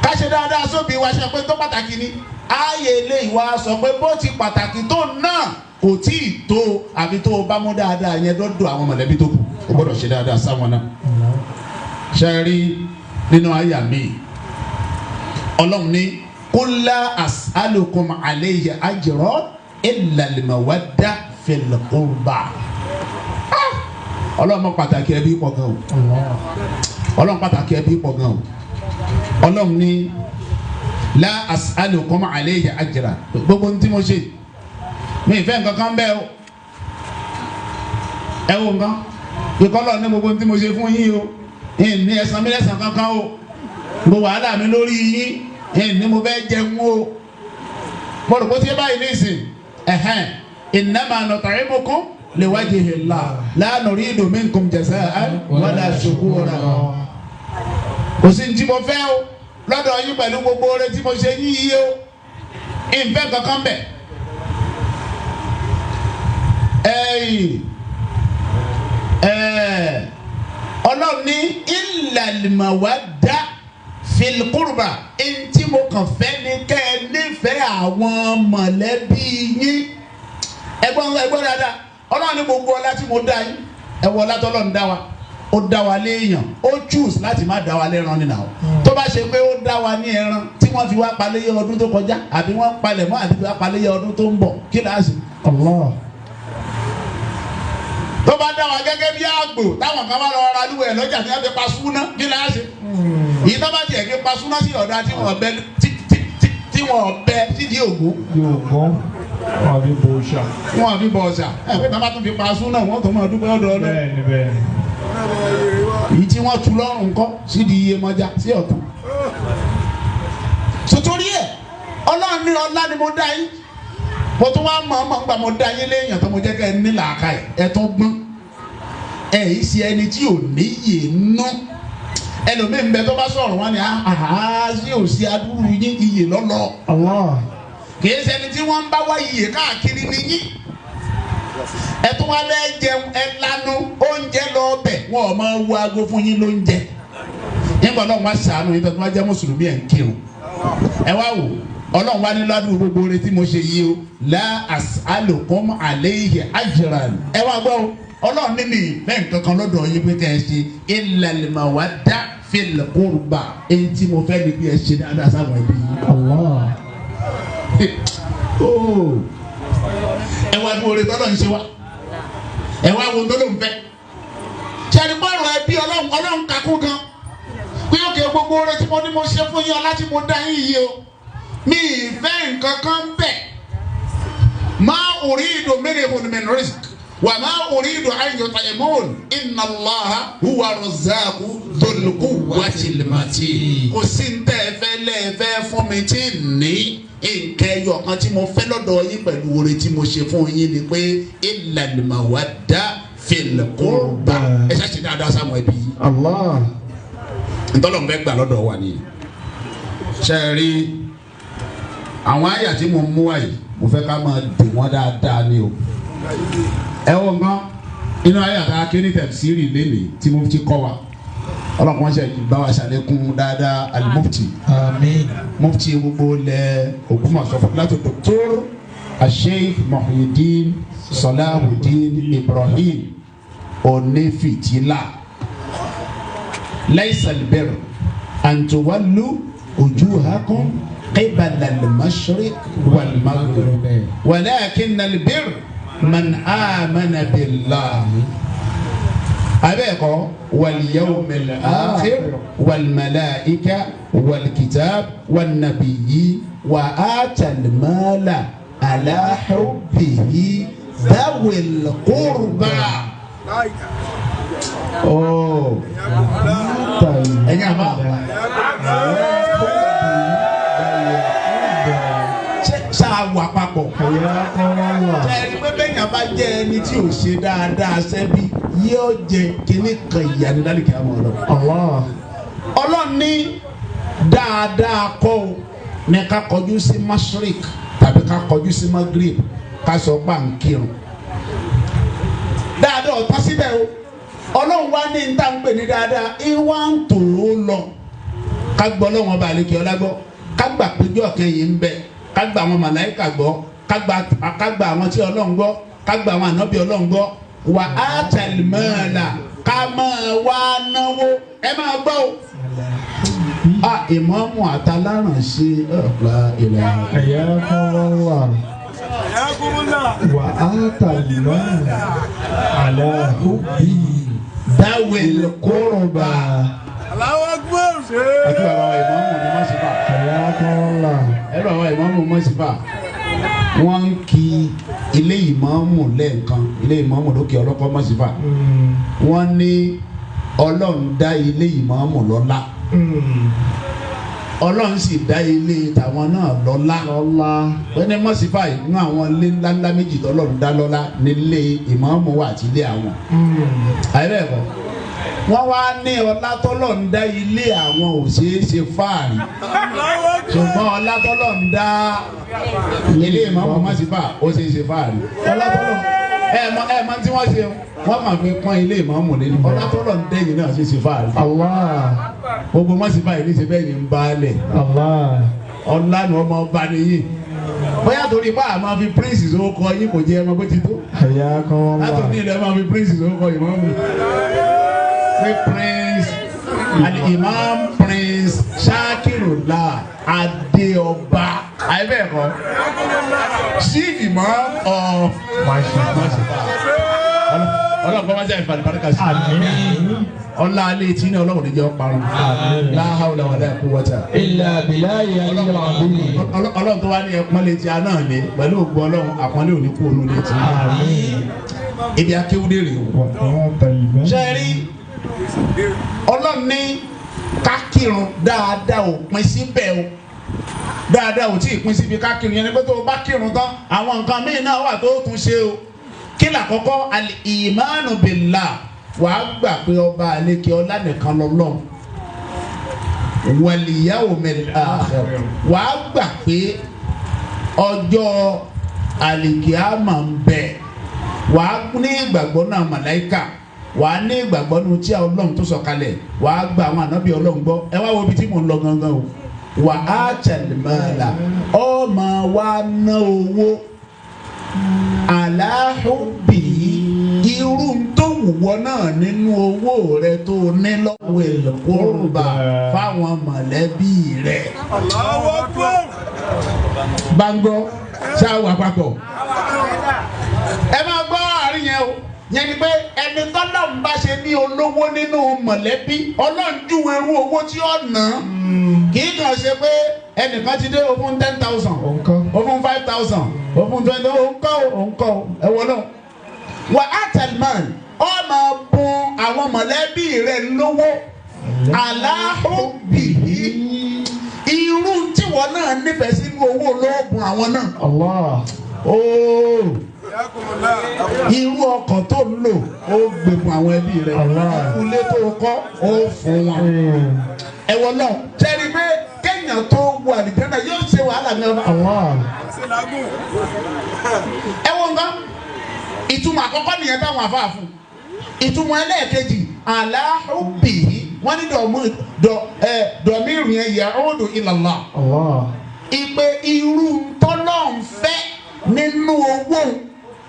ká ṣe dáadáa sóbì wa ṣe pé tó pàtàkì ni? Ààyè eléyìí wá sọ pé bó ti pàtàkì tó náà kò tí ì tó àfi tó o bá mú dáadáa yẹn dọ́dọ̀ àwọn mọ̀lẹ́bí tó kù, o gbọ́dọ̀ ṣe dáadáa sáwọn náà. Ṣé rí nínú àyà mi Ọlọ́run ní qul la as'alukum alayhi ajran illa al-mawadda fil qurba. Ọlọ́run mọ̀ pàtàkì ẹbí pọ̀ gan o. Ọlọ́run pàtàkì ẹbí pọ̀ gan o. Ọlọ́run ní la as'alukum alayhi ajran. Gbogbo ní tí mo ṣe mi ìfẹ́ nǹkan kan bẹ́ẹ̀ o. Ẹ wo nǹkan ìkọlọ̀ ní gbogbo ní tí mo ṣe fún yín o. Ní ẹ̀san mi lẹ́san kankan o. Mo wàhálà mi lórí yín ní mo fẹ́ jẹun o. Mo rò pé tí ẹ báyìí ní ìsìn innama nut'imukum liwajhi Allah la nuridu minkum jaza'an wala shukura. Kò sí ní tí mo fẹ́ o lọ́dọ̀ yín pẹ̀lú gbogbo oore tí mo ṣe yín yí o. Ìfẹ́ kankan bẹ̀. Ọlọ́run ní illal mawadda fil qurba. Ntí mo kàn fẹ́ ni kẹ́ ẹ nífẹ̀ẹ́ àwọn mọ̀lẹ́bí yín. Ẹgbọ́n dáadáa. Ọlọ́run ní gbogbo ọlá tí mo dá yín, ẹ wọ ọlá tọ́lọ́run dá wa. Ó dá wa léèyàn, ó choose láti má dá wa lẹ́ran nínú àwọn. Tó bá ṣe pé ó dá wa ní ẹran tí wọ́n fi wá paléyé ọdún tó kọjá àbí wọ́n palẹ̀ mọ́ àbí wá paléyé ọdún tó ń bọ̀, kí láàsì? Allah. Tó bá dá wa gẹ́gẹ́ bí àgbò táwọn kan bá lọ ra lúwẹ̀ lọ́jà tí wọ́n fi pa súná, kí láàsì? Ìyí tó bá tiẹ̀ fi pa súná sí ọ̀dà tí wọ́n bẹ sídìí ògún. Wọ́n fi bọ̀ ọ̀ṣà. Wọ́n fi bọ̀ ọ̀ṣà. Ẹ̀fẹ́ tó bá tún fi pa súná wọ́n tó máa dúpẹ́ ọ̀dọ̀ ọ̀dọ̀. Bẹ́ẹ̀ni. Èyí tí wọ́n tu lọ́rùn kọ́ sídìí iye mọ́já sí ọ̀tún. Sotori ẹ̀ Ọlọ́run ní ọlá ni mo dá yín. Mo tún wá mọ̀ nígbà mo dá yín léèyàn tó mo jẹ́ kẹ́ ẹ ní làákàyè ẹ tó gbọ́n. Ẹ yìí ṣe ẹni tí ò níyè nú. Ẹlòmíì ń bẹ tó bá sọ̀rọ̀ wọn ni sí òsì adúrú yín iyè lọ́lọ́. Kì í ṣe ẹni tí wọ́n ń bá wá iyè káàkiri ní yín. Ẹ tún wá bẹ́ẹ̀ jẹun ẹ lanu oúnjẹ lọ bẹ̀ wọ́n ò máa wo aago fún yín lóúnjẹ. Nígbà Ọlọ́run wá ṣàánú yín tó tún wá jẹ́ mùsùlùmí ẹ̀ ń kírun. Ẹ wá wò Ọlọ́run wá ní ládùúgbò gbogbo oore tí mo ṣe yìí o la as'alukum alayhi ajran. Ẹ wá gbọ́ o Ọlọ́run ní mi bẹ́ẹ̀ nǹkan kan lọ́dọ̀ yín pé kẹ́ ẹ ṣe illal mawadda fil qurba. Èyí tí mo fẹ́ ni bí ẹ ṣe dáadáa sáwọn ẹbí yín. Ẹ wá bí oore tọ́lọ̀ ń ṣe wá. Ẹ wá wo tó ló ń fẹ́. Ṣẹ́ni bọ́ọ̀rọ̀ ẹbí Ọlọ́run kakú gan. Pé òkè gbogbo oore tí mo ní mo ṣe fún yín ọlá tí mo dá yín yìí o. Mi ìfẹ́ nǹkan kan bẹ̀. Ma uridu minhum min rizq. Wa ma uridu an yut'imun. Inna Allaha huwa razzaqu dhul quwwatil matin. Kò sí ń tẹ́ ẹ fẹ́ lẹ́ẹ̀fẹ́ fún mi tí ń ní. Nǹkan ẹyọ kan tí mo fẹ́ lọ́dọ̀ yín pẹ̀lú oore tí mo ṣe fún yín ni pé illal mawadda fil qurba. Ẹ ṣáṣe dáadáa sáwọn ẹbí yìí. Allah. Ntọ́lọ̀ ń bẹ́ gbà lọ́dọ̀ wa ni. Ṣé ẹ rí àwọn àyà tí mo mú wáyé mo fẹ́ ká máa dè wọ́n dáadáa ni o. Ẹ wọ nǹkan inú àyà tá a ké ní tafsiri lélẹ̀ tí mo ti kọ́ wa. Ọlọ́run ṣe bá wa ṣàlékún dáadáa alimufti. Àmín. Mufti gbogbo lẹ Ògbómọ̀ṣọ́ láti Dr. Sheikh Muhyiddin Salahuddin Ibrahim Onefitila. Laysa al-birr an tuwallu wujuhakum qibala al-mashriq wal-maghrib walakinna al-birr man amana billahi. Abẹ́ẹ̀kọ́ wal-yawmil akhir wal-malaika wal-kitab wan-nabiyyin wa atal mala ala hubbihi dawil qurba. ẹ̀yin àbá ṣáà wà papọ̀. ẹni pé bẹ́ẹ̀ni àbá jẹ́ ẹni tí ò ṣe dáadáa sẹ́bí yóò jẹ kíní kan ìyànníláàlì kí a mọ̀ ọ́. Ọlọ́run ní dáadáa kọ́ ọ ní ká kọjú sí mashrik tàbí ká kọjú sí magrib ká sọ pé à ń kírun. dáadáa ọ̀tá síbẹ̀ o Ọlọ́run wá ní níta ń pè ní dáadáa ìwà ń tò ó lọ ká gbọ́ lọ́wọ́n bá àlekè ọlá gbọ́ ká gbà péjọ kẹyìn ń bẹ ká gbà àwọn màláìkà gbọ́ ká gbà àwọn tí Ọlọ́run gbọ́ ká gbà àwọn ànábì Ọlọ́run gbọ́ wà á tẹ̀lẹ́mọ́ọ̀lá ká máa wá náwó ẹ máa gbọ́ o. Ìmáàmù àtàlárànṣe ọ̀pá ìlà. ẹ̀yà kan wà wà á tàlímọ́ àlàhùbí dáwìl qurba. aláwọ̀ gbòòrò. àti bàbá wa ìmáàmù ní mọ́sífà. ẹ̀yà kan wà. ẹ̀rọ àwọn ìmáàmù mọ́sífà wọ́n ń kí ilé ìmáàmù lẹ́ẹ̀kan ilé ìmáàmù lókè ọlọ́kọ́ mọ́sífà. wọ́n ní Ọlọ́run dá ilé ìmáàmù lọ́lá. Ọlọ́run sì dá ilé tàwọn náà lọ́lá. wọ́n ní mọ́sífà inú àwọn ilé ńláńlá méjì tọ́lọ́run dá lọ́lá nílé ìmáàmù wà àti ilé àwọn. àyẹ̀bẹ̀ kọ́ wọ́n wá ní ọlá tọ́lọ́run dá ilé àwọn ò ṣeé ṣe fáàrí ṣùgbọ́n ọlá tọ́lọ́run dá ilé ìmáàmù mọ́sífà ó ṣeé ṣe fáàrí. ọlá tọ́lọ́run ẹ mọ tí wọ́n ṣe wọ́n máa fi pọ́n ilé ìmáàmù lẹ́nu ọlá tọ́lọ́run dẹ́yìn náà ṣe ṣe fáàrí. gbogbo mọ́sífà yìí ní ṣe bẹ́ẹ̀ yìí ń bá a lẹ̀ ọlá ni wọ́n máa bá a níyì bóyá torí bá a máa fi prince owó kọ yín kò jẹ́ ẹ máa bó ti tó látòní ilẹ̀ máa fi prince owó kọ ìmáàmù pé prince al-imam prince Shakirullah Adéọba àìbẹ́ẹ̀kọ́ chief imam of Masifa ọlọ́pàá wájà ìfàlùbáríkà sí ọlá alẹ́ tí ní Ọlọ́run níjẹ́ ọparun la hawla wala quwwata illa billahi aliyyil azim. Ọlọ́run tó wá ní ẹpọ́n létí aná ní pẹ̀lú ògbó Ọlọ́run àpọ́nlé òní kú òun létí ibi akéwúdé rèé o ṣe rí Ọlọ́run ní ká kírun dáadáa ò pín síbẹ̀ o dáadáa ò tí ì pín síbi ká kírun yẹn ni pé tó o bá kírun tán àwọn nǹkan míì náà wà tó tún ṣe o kí làkọ́kọ́ al-imanu billah wàá gbà pé ọba àlekè ọlá nìkan lọ́lọ́run wal yawmil akhir wàá gbà pé ọjọ́ àlìkíyámà ń bẹ wàá ní ìgbàgbọ́ náà màláíkà wàá ní ìgbàgbọ́ nu tí Ọlọ́run tó sọ̀kalẹ̀ wàá gba àwọn ànábì Ọlọ́run gbọ́ ẹ wá wo ibi tí mò ń lọ gangan o wà á tẹ̀lẹ́mọ́lá ọmọ wa ná owó aláhùbì irú tó wùwọ́ náà nínú owó rẹ tó ní lọ́wọ́ ìlúkúrúbà fáwọn mọ̀lẹ́bí rẹ. gbàngọ́ ṣáà wà papọ̀ ẹ máa gbọ́ àárín yẹn o yẹn ni pé ẹni tọ́lọ́run bá ṣe ní olówó nínú mọ̀lẹ́bí Ọlọ́run júwe irú owó tí ó ná kì í kàn ṣe pé ẹnìkan ti dé òfun 10,000 òfun 5,000 òfun 20 òǹkọ́ ẹ wọ náà wà á tẹ̀lmán ọ máa bùn àwọn mọ̀lẹ́bí rẹ̀ lówó aláhùbì irú tíwọ́ náà nífẹ̀ẹ́ sí owó olóògùn àwọn náà. Irú ọkọ̀ tó ń lò ó gbé fún àwọn ẹbí rẹ̀ ilé tó kọ́ ó fún wọn. Ẹ̀wọ̀n náà tẹ́rí pé kéèyàn tó wọ àlìjẹ́nà yóò ṣe wàhálà ní ọba. Ẹ̀wọ̀n nǹkan ìtumọ̀ àkọ́kọ́ nìyẹn táwọn afáà fún ìtumọ̀ ẹlẹ́ẹ̀kejì aláhùbì wọ́n ní dọ̀míìrù yẹn ya'udu ila Allah. Ìpè irú tọ́lọ́ ń fẹ́ nínú owó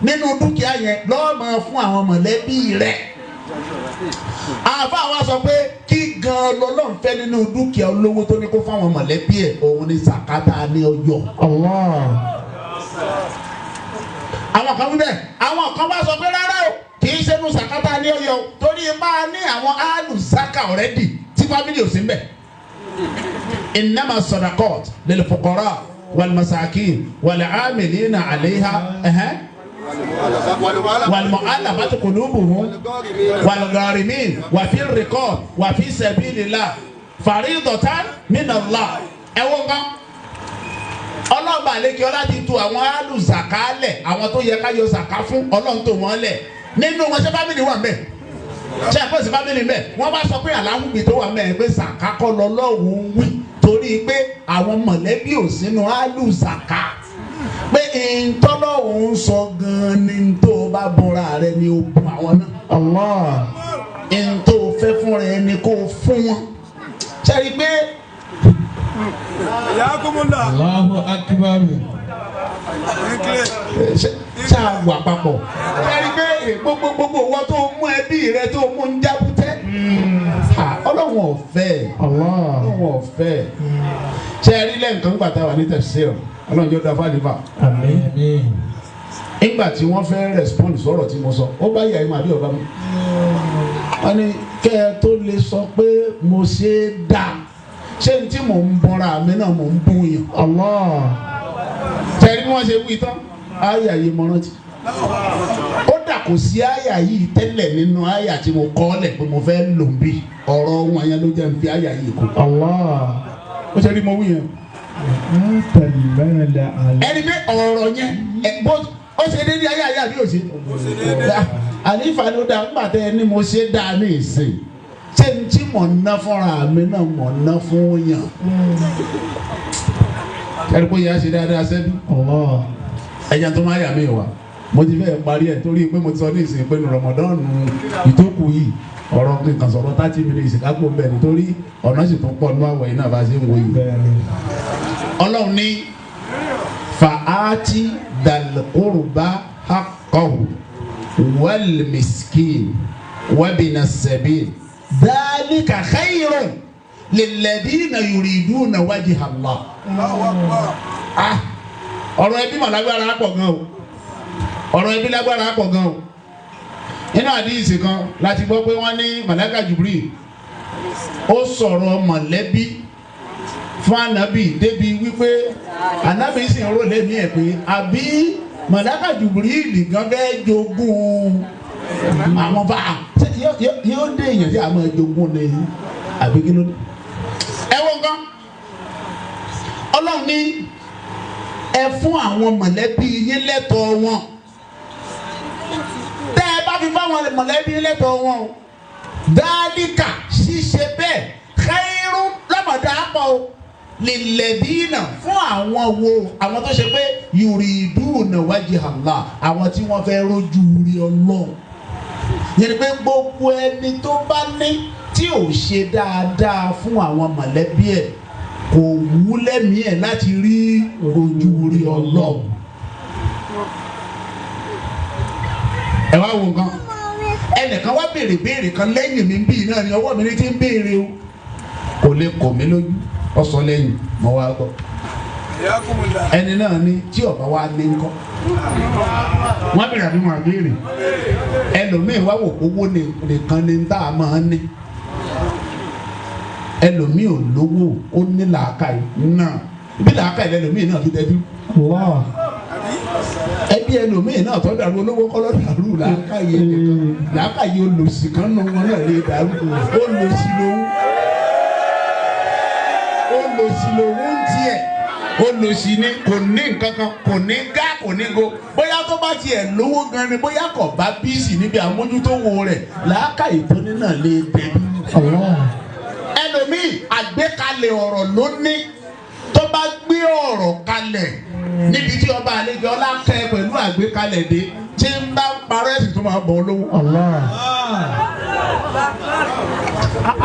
nínú dúkìá yẹn lọ́ọ́ máa fún àwọn mọ̀lẹ́bí rẹ̀. àfa wa sọ pé kí gan lọ́lọ́run fẹ́ nínú dúkìá olówó tó ní kó fáwọn mọ̀lẹ́bí ẹ̀ òun ni sàkátà ní ọjọ́. àwọn kan wíbẹ̀ àwọn kan bá sọ pé rárá o kì í ṣe nu sàkátà ní ọjọ́ torí máa ní àwọn alùsákà ọ̀rẹ́dì tí fámìlì ò sí mbẹ̀. innama sadaqat lil fuqara والمساكين والعاملين عليها والمؤلفة قلوبهم والغارمين وفي الرقاب وفي سبيل الله فريضة من الله. ẹ wo nǹkan ọlọ́ọ̀bà àlekí ọlá ti tu àwọn alùzàká lẹ̀ àwọn tó yẹ ká yọ zàká fún ọlọ́run tó wọ́n lẹ̀ nínú wọn ṣé fámìlì wà mẹ́ ṣé àpèsè fámìlì mẹ́ wọ́n bá sọ pé àláwùgbì tó wà mẹ́ pé zàká kọ́ lọ́lọ́run wí torí pé àwọn mọ̀lẹ́bí ò sínú alùzàká pé ìtọ́lọ́hún sọ gan-an ni tó bá bọ́ra rẹ ni ó bùn àwọn náà. Allah ìtò fẹ́ fún rẹ ni kó fún wọn. sẹ́ni pé. Allahu akbar. ṣáà wà papọ̀. sẹ́ni pé gbogbo wọn tó mú ẹbí rẹ tó mú ń jábútẹ́. ọlọ́run ọ̀fẹ́. ọlọ́run ọ̀fẹ́. sẹ́ni lẹ́ǹkan gbàtà wà ní tẹ̀síọ̀. Ọlọ́run jẹ́ dáfá nípa. Àmín. Nígbà tí wọ́n fẹ́ respond sọ̀rọ̀ tí mo sọ ó bá yà ìmọ̀ àbí ọ̀bá mi. wọ́n ní kẹ́ ẹ tó lè sọ pé mo ṣe é dà ṣé n tí mò ń bọ́ra mi náà mò ń bún yàn. Allah. tẹ̀lé bí wọ́n ṣe wí tán àyà yìí mo rántí. ó dà kò sí àyà yìí tẹ́lẹ̀ nínú àyà tí mo kọ́ lẹ̀ pé mo fẹ́ lò bí ọ̀rọ̀ wọn yẹn ló jẹ́ n fi àyà yìí kú. Allah. ó ṣe rí mo wí yẹn. ẹni pé ọ̀rọ̀ yẹn ó ṣe dédé ayé ayé àbí òṣè. ànífà ló dáa nígbà tẹ ẹni mo ṣe dáa ní ìsìn ṣé n tí mò ń ná fúnra mi náà mò ń ná fún yàn. ẹni pé yẹn á ṣe dáadáa sẹ́bí. ẹ̀yà tó máa yà mí wá mo ti fẹ́ parí ẹ̀ torí pé mo ti sọ ní ìsìn pé ní Ramadan ìtókù yìí ọ̀rọ̀ nǹkan sọ̀rọ̀ 30 minutes kápò bẹ́ẹ̀ nítorí ọ̀nà sì tún pọ̀ nínú àwẹ̀ yìí náà bá ṣe ń wo yìí. Ọlọ́run ní fa'ati dal-qurba haqqahu wal-miskin wabina sabil dhalika khayrun lilladhina yuriduna wajha Allah. ọ̀rọ̀ ẹbí mà lágbára pọ̀ gan o ọ̀rọ̀ ẹbí lágbára pọ̀ gan o. Inú àdíìsì kan láti gbọ́ pé wọ́n ní màláíkà Jibril ó sọ̀rọ̀ mọ̀lẹ́bí fún ànábì débi wípé ànábì sì ń rò lẹ́mí ẹ̀ pé àbí màláíkà Jibril gan fẹ́ jogún àwọn bá yóò dé èèyàn tí a máa jogún ní àbí kí ló dé. ẹ wo nǹkan Ọlọ́run ní ẹ fún àwọn mọ̀lẹ́bí yín lẹ́tọ̀ọ́ wọn. fi fáwọn mọ̀lẹ́bí lẹ́tọ̀ọ́ wọn o dáálíkà ṣíṣe bẹ́ẹ̀ khairu lọ́mọdé àpọ̀ o lilladina fún àwọn wo àwọn tó ṣe pé yuriduna wajha Allah àwọn tí wọ́n fẹ́ rójú rí Ọlọ́run yẹn ni pé gbogbo ẹni tó bá ní tí ò ṣe dáadáa fún àwọn mọ̀lẹ́bí ẹ̀ kò wú lẹ́mìí ẹ̀ láti rí ojú rí Ọlọ́run. ẹ wá wo nǹkan ẹnìkan wá béèrè kan lẹ́yìn mi bíi náà ni ọwọ́ mi ní ti ń béèrè o kò lè kọ̀ mí lójú ọ̀sán lẹ́yìn mo wá gbọ́ ẹni náà ní tí ọba wa ní ńkọ́ wọ́n béèrè àbí wọ́n béèrè ẹlòmíì wá wò owó nìkan ni tá a máa ń ní ẹlòmíì ò lówó ó ní làákàyè náà bí làákàyè lẹlòmíì náà fi dẹbi ẹbí ẹlòmíì náà tó dàrú olówó kọ́lọ́ dàrú làákàyè olòṣì kan nù wọn náà lè dàrú olòṣì lòun ń tiẹ̀ olòṣì ni kò ní nǹkan kan kò ní gá kò ní go bóyá tó bá tiẹ̀ lówó gan ni bóyá kò bá bíìsì níbi àmójútó wo rẹ̀ làákàyè tó ní náà lè dẹbi. ẹlòmíì àgbékalẹ̀ ọ̀rọ̀ ló ní tó bá gbé ọ̀rọ̀ kalẹ̀ níbi tí ọba àlejò ọlá kẹ pẹ̀lú àgbékalẹ̀ dé tí ń bá parọ́ ẹ̀sìn tó máa bọ̀ lówó.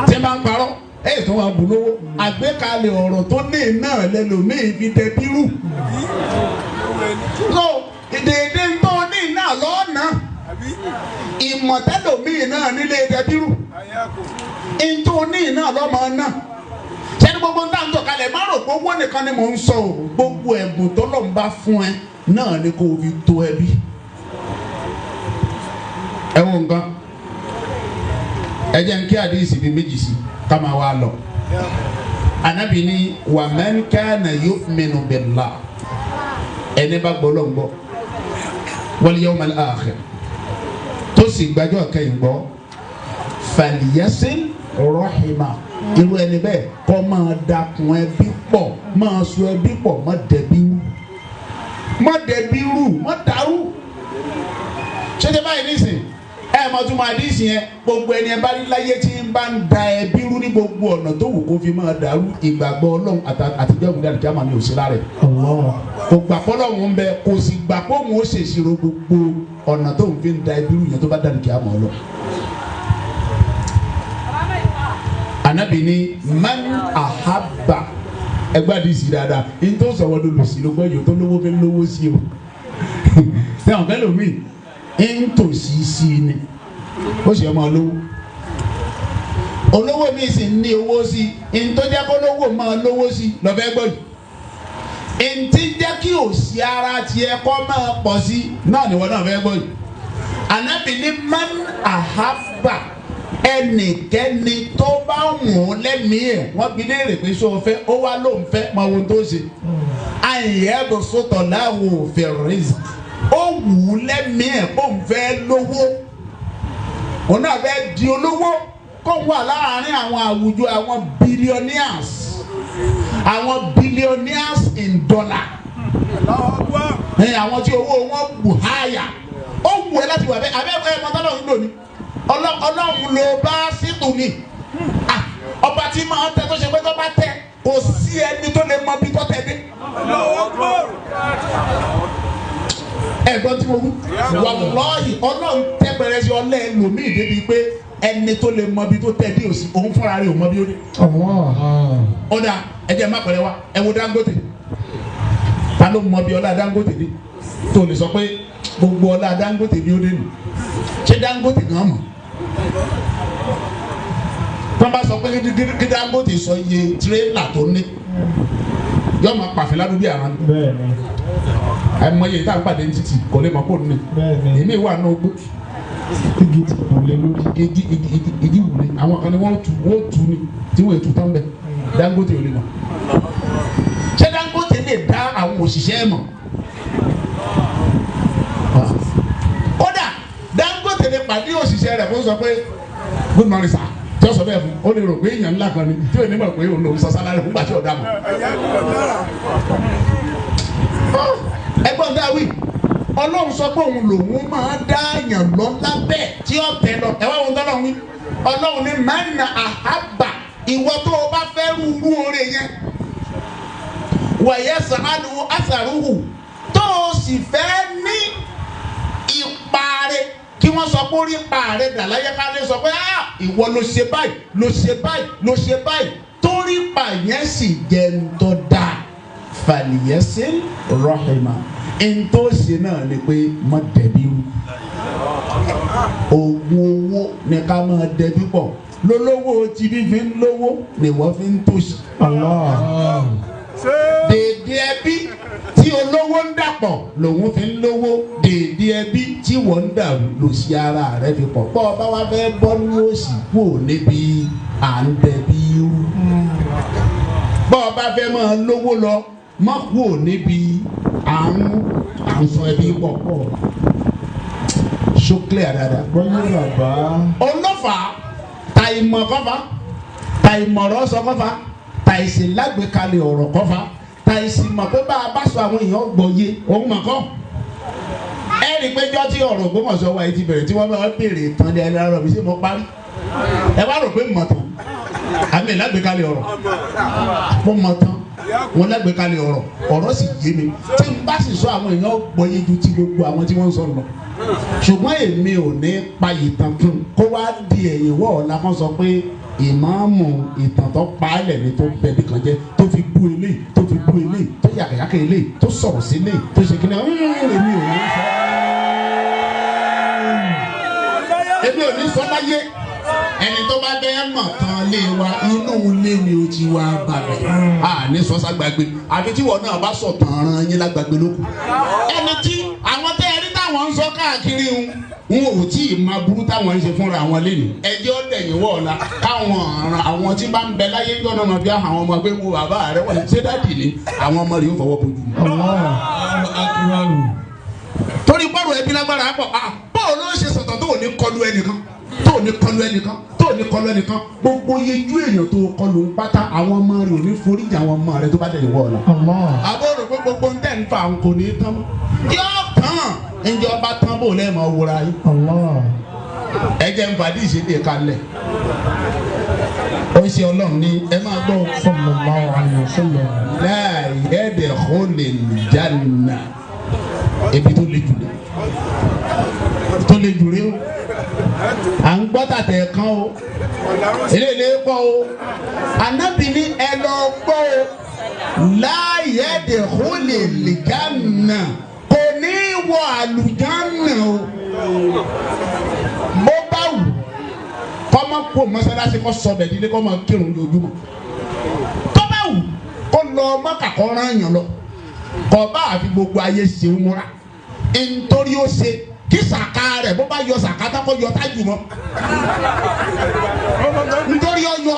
tí ń bá parọ́ ẹ̀sìn tó máa bọ̀ lówó àgbékalẹ̀ ọ̀rọ̀ tó ní náà lẹ́lòmíì fi tẹ bírù. so ìdèdè tó ní náà lọ́nà ìmọ̀tẹ́lòmíì náà nílé tẹ bírù. ìtò ní náà lọ́mọ náà sẹ́ni gbogbo ń tàn tó kalẹ̀ má rò pé owó nìkan ni mò ń sọ o gbogbo ẹ̀bùn tó lọ́n bá fún ẹ náà ni kò fi tó ẹbí. ẹ wo nǹkan ẹ jẹ́ n kí àdéhìsì bíi méjì sí ká máa wá lọ. Ànábì ní wa man kana yu'minu billah ẹni bá gbọ́ lọ́n gbọ́ wal yawmal akhir tó sì gbàjọ́ kẹ́yìn gbọ́ falyasil rahima irú ẹni bẹ́ẹ̀ kó máa dakùn ẹbí pọ̀ máa so ẹbí pọ̀ má dẹ̀bí rú má dàrú ṣé tẹ báyìí nísìn mọ tún máa dín sí yẹn gbogbo ẹni ẹ bá rí láyé tí ń bá ń da ẹbí rú ní gbogbo ọ̀nà tó wù kó fi máa dàrú ìgbàgbọ́ ọlọ́run àtijọ́ ìgbìlẹ̀ àti kíámà ní òsínlá rẹ̀ kò gbà pọ́lọ́run ń bẹ kò sì gbà pé òun ó ṣèṣirò gbogbo ọ̀nà tó ń fi ń da ẹbí rú yẹn tó bá dàrí kíámà ọlọ́ Ànábì ní man ahabba ẹgbẹ́ àdìsí dáadáa ní tó sọ̀rọ̀ lọ́lọ́sí ló gbọ́ yòó tó lówó fẹ́ lówó sí o sẹ́wọ̀n fẹ́ lómi ntòsí sí ni ó ṣe máa lówó olówó mi sì ní owó sí ntọ́jà kó lówó máa lówó sí lọ́fẹ́ gbọ́ yìí ntí jẹ́ kí òsì ara tiẹ̀ kọ́ máa pọ̀ sí náà ni wọ́n náà fẹ́ gbọ́ yìí Ànábì ní man ahabba ẹnikẹ́ni tó bá wùn lẹ́mìí ẹ̀ wọ́n fi léèrè pé sọ fẹ́ ó wá ló ń fẹ́ máa wo tó ṣe àyẹ̀bù sọ́tọ̀ láwo fẹ̀rẹ̀ẹ́sì ó wù ú lẹ́mìí ẹ̀ kó ń fẹ́ lówó òun náà fẹ́ di olówó kó ń wà láàárín àwọn àwùjọ àwọn billionaires in dollar àwọn tí owó wọn bù háyà ó wù ẹ́ láti wà bẹ́ẹ̀ abẹ́ mọ́tọ́lọ́ ń lò ní ọlọ́run ló bá sítù ní ọba tí máa tẹ tó ṣe pé tó bá tẹ kò sí ẹni tó lè mọ bí tó tẹ dé. ẹ̀gbọ́n tí mo wí wàlọ́ọ̀hì ọlọ́run tẹ bẹ̀rẹ̀ sí ọlẹ́ ẹlòmíì débi pé ẹni tó lè mọ bí tó tẹ dé òsì òun fúnra rẹ̀ ò mọ bí ó dé. ọ̀dà ẹ̀jẹ̀ má pẹ̀lẹ́ wa ẹ wo Dangote ta ló mọ bí ọlá Dangote dé tó lè sọ pé gbogbo ọlá Dangote bí ó dé nù ṣé Dangote gan mọ̀ tó bá sọ pé kí Dangote sọ iye tirẹ́là tó ní yóò máa pàfẹ́ ládùúgbò àwọn àìmọye ìta àgbàdo títì kò lè mọ̀ kó ní èmi wà ní ogbó igi ti wù lé lórí igi wù lé àwọn kan ní wọ́n tu ni tí wọ́n ètò tán bẹ̀ Dangote ò lè mọ̀ ṣé Dangote lè dá àwọn òṣìṣẹ́ mọ̀ kódà Dangote lè pàdé òṣìṣẹ́ rẹ̀ fún sọ pé good morning sir tí ó sọ bẹ́ẹ̀ fún ó lè rò pé èèyàn ńlá kan ni tí ò ní mọ̀ pé òun lòún sọ sálárì fún gbàtí ọ̀dà mọ̀. ẹgbọ́n dáwì Ọlọ́run sọ pé òun lòún máa dá àyàn lọ lábẹ́ tí ó tẹ̀ lọ ẹ̀wọ́n òun tọ́lọ́ wí Ọlọ́run ní mẹ́nà àhábà ìwọ tó o bá fẹ́ rúurú oore yẹn wọ̀nyẹ́ sàánù àṣàrúhù tó o sì fẹ́ ní ìparí kí wọ́n sọ pé orí parí dà láyé ká lè sọ pé ìwọ ló ṣe báyìí ló ṣe báyìí ló ṣe báyìí torí pa yẹn sì jẹ́ ń tọ́ da fàlìyẹ́sí rọ́ọ̀hìmà ń tó ṣe náà ni pé má dẹ̀bí rú oògùn owó ni ká máa dẹ̀bí pọ̀ lólówó tí bí fi ń lówó ni wọ́n fi ń tòṣì. dèédé ẹbí tí olówó ń dàpọ̀ lòun fi ń lówó dèédé ẹbí tí wọ́n ń dàrú lò sí ara rẹ̀ fi pọ̀ pọ̀ bá wá fẹ́ bọ́ ní òsì kúrò níbi à ń dẹ̀bí rú bọ́ ọ bá fẹ́ máa lówó lọ má kúrò níbi à ń sọ ẹbí pọ̀ ṣókèlè àdáda. olófà ta ìmọ̀ kọ́fà ta ìmọ̀ràn sọ kọ́fà ta ìsìn lágbèékalẹ̀ ọ̀rọ̀ kọ́fà ta ìsìn mọ̀ pé bá a bá sọ àwọn èèyàn gbọ́yé òun mọ̀ kọ́. ẹ rí i pé jọ́ tí ọ̀rọ̀ Ògbómọ̀ṣọ́ wa yìí ti bẹ̀rẹ̀ tí wọ́n bá béèrè ìtàn ní ẹni arọ mi sí mo parí ẹ wá rò pé mọ̀ tán àmì lágbèékalẹ̀ ọ̀rọ̀ mo mọ̀ tán wọn lágbèékalẹ̀ ọ̀rọ̀ sì yé mi tí n bá sì sọ àwọn èèyàn gbọ́yé ju ti gbogbo àwọn tí wọ́n ń sọ lọ ṣùgbọ́n èmi ò ní pa ìtàn kún kó wá di ẹ̀yìn wọ́ ọ̀la kan sọ pé ìmáàmù ìtàn tó pa á lẹ̀ ní tó bẹ̀bí kan jẹ́ tó fi bú eléyìí tó fi bú eléyìí tó yàkàyàkà eléyìí tó sọ̀rọ̀ sí eléyìí tó ṣe kíni èmi ò ní sọ láyé ẹni tó bá bẹ́ẹ̀ mọ̀ tán lé wa inú ilé ni o ti wá bàbẹ̀ ní sọ́sá gbàgbé àbí tí wọn náà bá sọ tán ran yín lágbàgbé lókù ẹni tí àwọn tẹ́ ẹ rí táwọn ń sọ káàkiri ń ò tí ì máa burú táwọn ń ṣe fúnra àwọn lẹ́nu ẹjẹ́ ó dẹ̀yìn wọ̀ ọ̀la káwọn ọ̀ràn àwọn tí bá ń bẹ láyé yọ̀ náà bí àwọn ọmọ pé wo bàbá rẹ wọ́n ṣé dádì ni àwọn ọmọ rẹ yóò fọwọ́ bójú. torí torí bọ́ọ̀rù ẹbí lágbára pọ̀ báwo ló ń ṣe sọ̀tọ̀ tó ò ní kọlu ẹnìkan gbogbo yejú èèyàn tó kọlu pátá àwọn ọmọ rẹ̀ ò ní foríjì àwọn ọmọ rẹ̀ tó bá tẹ̀lé wọ́ọ̀la. àbúrò pé gbogbo ń tẹ̀ ń fa àwọn kò ní tán yóò tán ìjọba tán bò lẹ́ẹ̀mọ́ wúra yìí. ẹ jẹ́ ń fàdí ìṣèlè kalẹ̀ ó ṣe ọlọ́run ní ẹ máa gbọ́ sallallahu alaihi wasallam la yadkhulul janna ebi tó le jù rí o à ń gbọ́ tàtẹ̀ kan o eléyìí pọ̀ o Ànábì ní ẹ lọ gbọ́ o la yadkhulul janna kò ní wọ àlùjánnà o bó bá wù kọ́mọ kó mọ́sálásí kọ́ sọ̀bẹ̀ dídé kọ́ máa kírun lójúmọ́ tó bá wù kó lọ Mákà kọ́ rán yàn lọ kọ́ bá àfi gbogbo ayé ṣe ń múra nítorí ó ṣe kí sàká rẹ̀ bó bá yọ sàká tá kó yọ tájù mọ́ nítorí ó yọ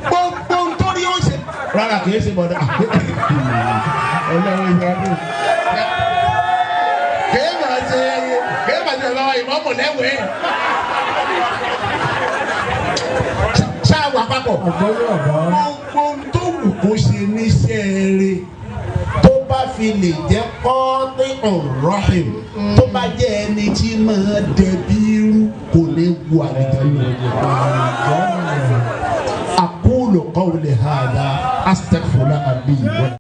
gbogbo nítorí ó ṣe rárá kìí ṣe bọ̀dá ọlọ́run ìgbà tó kéèmà ṣe lọ́wọ́ ìmọ̀mù lẹ́wẹ̀ẹ́ ṣáàwọ̀ àpapọ̀ gbogbo tó wù kó ṣe níṣẹ́ rẹ̀ tó bá fi lè jẹ́ kọ́ọ́tì ọ̀rọ̀hìn tó bá jẹ́ ẹni tí máa dẹbi irú kò lè wu àlejò aqulu qawli hadha astaghfirullah li.